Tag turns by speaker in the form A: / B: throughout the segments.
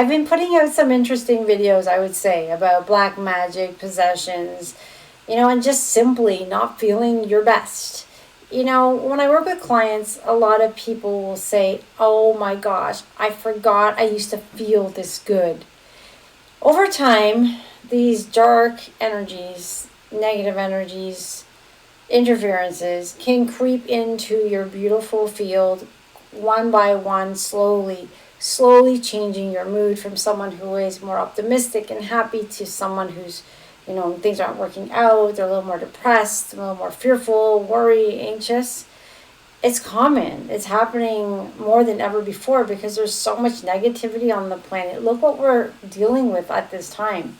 A: I've been putting out some interesting videos, I would say, about black magic, possessions, and just simply not feeling your best. When I work with clients, a lot of people will say, oh my gosh, I forgot I used to feel this good. Over time, these dark energies, negative energies, interferences can creep into your beautiful field one by one, slowly changing your mood from someone who is more optimistic and happy to someone who's, things aren't working out, they're a little more depressed, a little more fearful, worried, anxious. It's common. It's happening more than ever before because there's so much negativity on the planet. Look what we're dealing with at this time.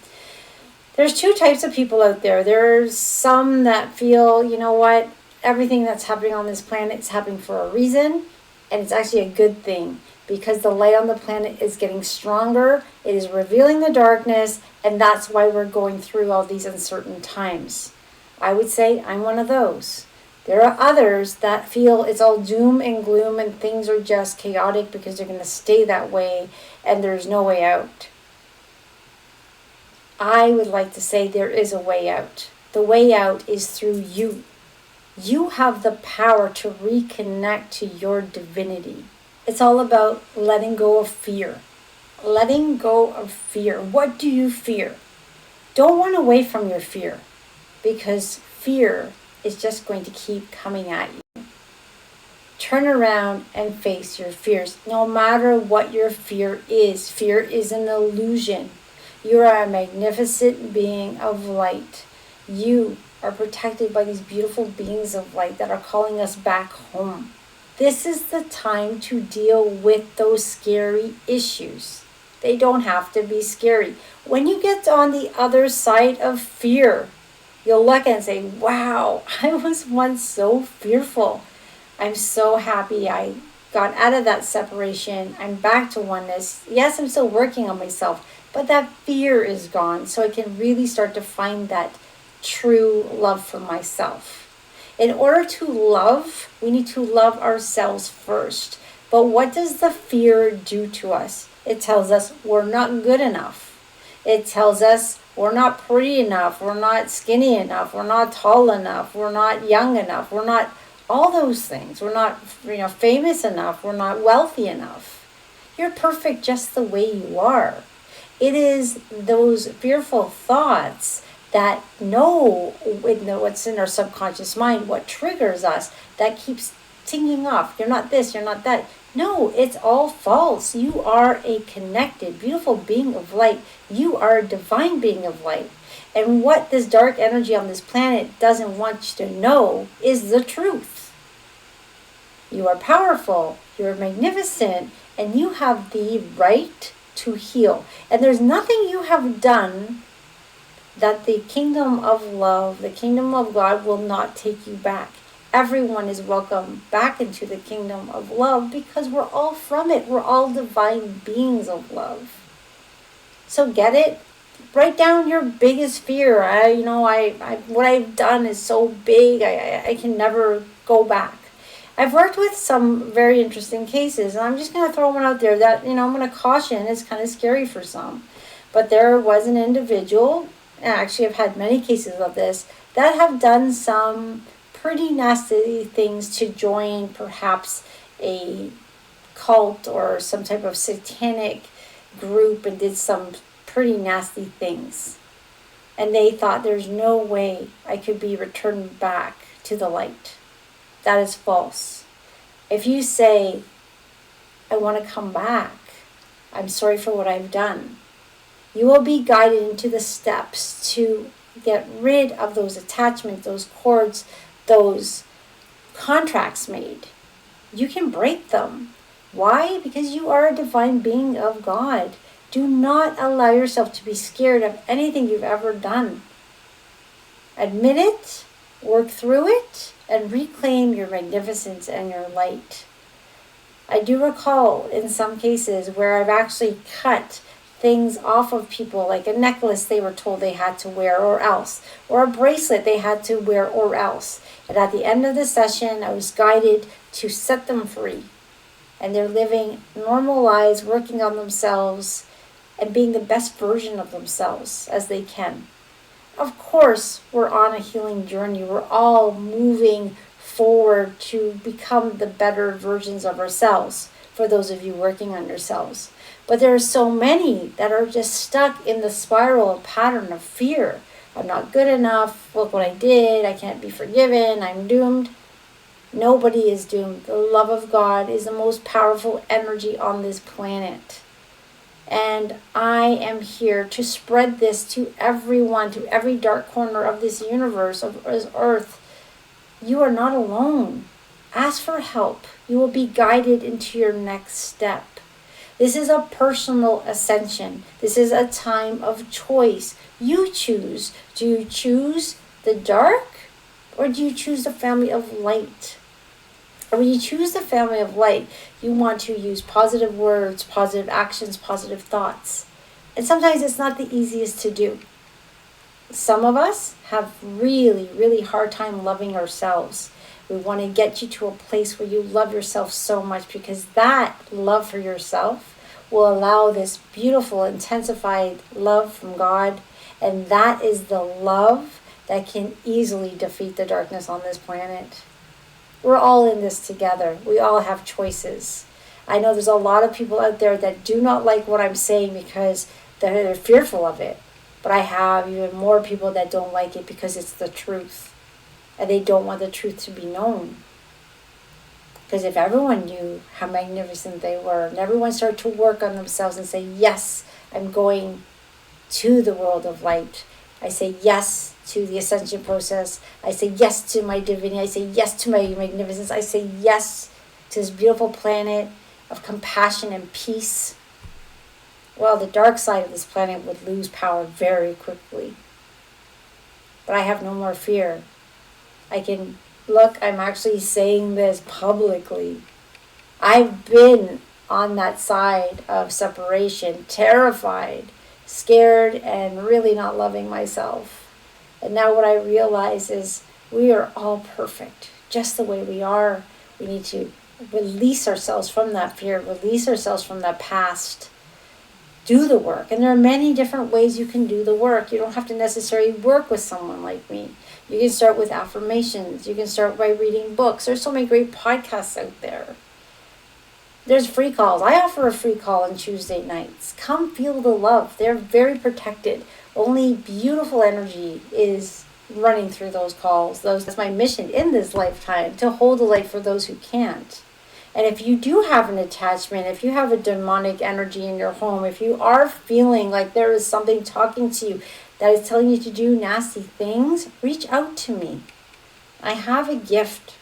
A: There's two types of people out there. There's some that feel, what, everything that's happening on this planet is happening for a reason, and it's actually a good thing because the light on the planet is getting stronger. It is revealing the darkness, and that's why we're going through all these uncertain times. I would say I'm one of those. There are others that feel it's all doom and gloom and things are just chaotic because they're going to stay that way and there's no way out. I would like to say there is a way out. The way out is through you. You have the power to reconnect to your divinity. It's all about letting go of fear. Letting go of fear. What do you fear? Don't run away from your fear because fear is just going to keep coming at you. Turn around and face your fears. No matter what your fear is an illusion. You are a magnificent being of light. You are protected by these beautiful beings of light that are calling us back home. This is the time to deal with those scary issues. They don't have to be scary. When you get on the other side of fear, you'll look and say, wow, I was once so fearful. I'm so happy I got out of that separation. I'm back to oneness. Yes, I'm still working on myself, but that fear is gone. So I can really start to find that true love for myself. In order to love, we need to love ourselves first. But what does the fear do to us? It tells us we're not good enough. It tells us we're not pretty enough. We're not skinny enough. We're not tall enough. We're not young enough. We're not all those things. We're not, famous enough. We're not wealthy enough. You're perfect just the way you are. It is those fearful thoughts that know what's in our subconscious mind, what triggers us, that keeps tinging off. You're not this, you're not that. No, it's all false. You are a connected, beautiful being of light. You are a divine being of light. And what this dark energy on this planet doesn't want you to know is the truth. You are powerful, you're magnificent, and you have the right to heal. And there's nothing you have done that the kingdom of love, the kingdom of God will not take you back. Everyone is welcome back into the kingdom of love because we're all from it. We're all divine beings of love. So get it? Write down your biggest fear. What I've done is so big, I can never go back. I've worked with some very interesting cases, and I'm just going to throw one out there that, I'm going to caution, it's kind of scary for some. But there was an individual, and actually I've had many cases of this, that have done some pretty nasty things to join perhaps a cult or some type of satanic group and did some pretty nasty things. And they thought there's no way I could be returned back to the light. That is false. If you say, I want to come back, I'm sorry for what I've done, you will be guided into the steps to get rid of those attachments, those cords, those contracts made. You can break them. Why? Because you are a divine being of God. Do not allow yourself to be scared of anything you've ever done. Admit it, work through it, and reclaim your magnificence and your light. I do recall in some cases where I've actually cut things off of people, like a necklace they were told they had to wear or else, or a bracelet they had to wear or else. And at the end of the session, I was guided to set them free. And they're living normal lives, working on themselves, and being the best version of themselves as they can. Of course, we're on a healing journey. We're all moving forward to become the better versions of ourselves, for those of you working on yourselves. But there are so many that are just stuck in the spiral pattern of fear. I'm not good enough. Look what I did. I can't be forgiven. I'm doomed. Nobody is doomed. The love of God is the most powerful energy on this planet. And I am here to spread this to everyone, to every dark corner of this universe, of this earth. You are not alone. Ask for help. You will be guided into your next step. This is a personal ascension. This is a time of choice. You choose. Do you choose the dark, or do you choose the family of light? And when you choose the family of light, you want to use positive words, positive actions, positive thoughts. And sometimes it's not the easiest to do. Some of us have really, really hard time loving ourselves. We want to get you to a place where you love yourself so much, because that love for yourself will allow this beautiful, intensified love from God. And that is the love that can easily defeat the darkness on this planet. We're all in this together. We all have choices. I know there's a lot of people out there that do not like what I'm saying because they're fearful of it. But I have even more people that don't like it because it's the truth. And they don't want the truth to be known. Because if everyone knew how magnificent they were, and everyone started to work on themselves and say, yes, I'm going to the world of light. I say yes to the ascension process. I say yes to my divinity. I say yes to my magnificence. I say yes to this beautiful planet of compassion and peace. Well, the dark side of this planet would lose power very quickly. But I have no more fear. I'm actually saying this publicly. I've been on that side of separation, terrified, scared, and really not loving myself. And now what I realize is we are all perfect, just the way we are. We need to release ourselves from that fear, release ourselves from that past, do the work. And there are many different ways you can do the work. You don't have to necessarily work with someone like me. You can start with affirmations. You can start by reading books. There's so many great podcasts out there. There's free calls. I offer a free call on Tuesday nights. Come feel the love. They're very protected. Only beautiful energy is running through those calls. That's my mission in this lifetime, to hold the light for those who can't. And if you do have an attachment, if you have a demonic energy in your home, if you are feeling like there is something talking to you that is telling you to do nasty things, reach out to me. I have a gift.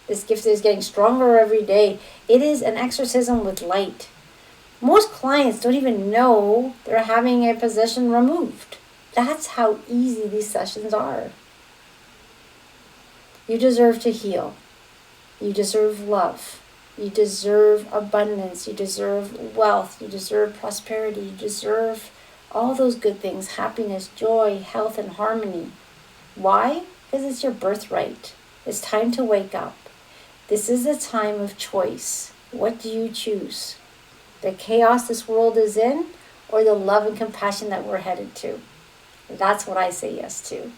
A: This gift is getting stronger every day. It is an exorcism with light. Most clients don't even know they're having a possession removed. That's how easy these sessions are. You deserve to heal. You deserve love. You deserve abundance. You deserve wealth. You deserve prosperity. You deserve all those good things: happiness, joy, health, and harmony. Why? Because it's your birthright. It's time to wake up. This is a time of choice. What do you choose? The chaos this world is in, or the love and compassion that we're headed to? That's what I say yes to.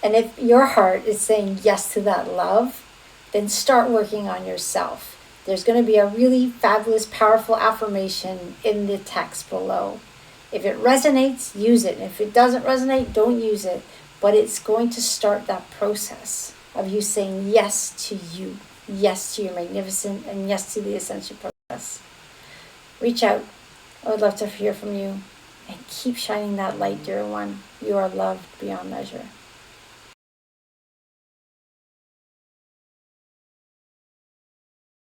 A: And if your heart is saying yes to that love, then start working on yourself. There's going to be a really fabulous, powerful affirmation in the text below. If it resonates, use it. If it doesn't resonate, don't use it. But it's going to start that process of you saying yes to you, yes to your magnificent, and yes to the Ascension process. Reach out. I would love to hear from you. And keep shining that light, dear one. You are loved beyond measure.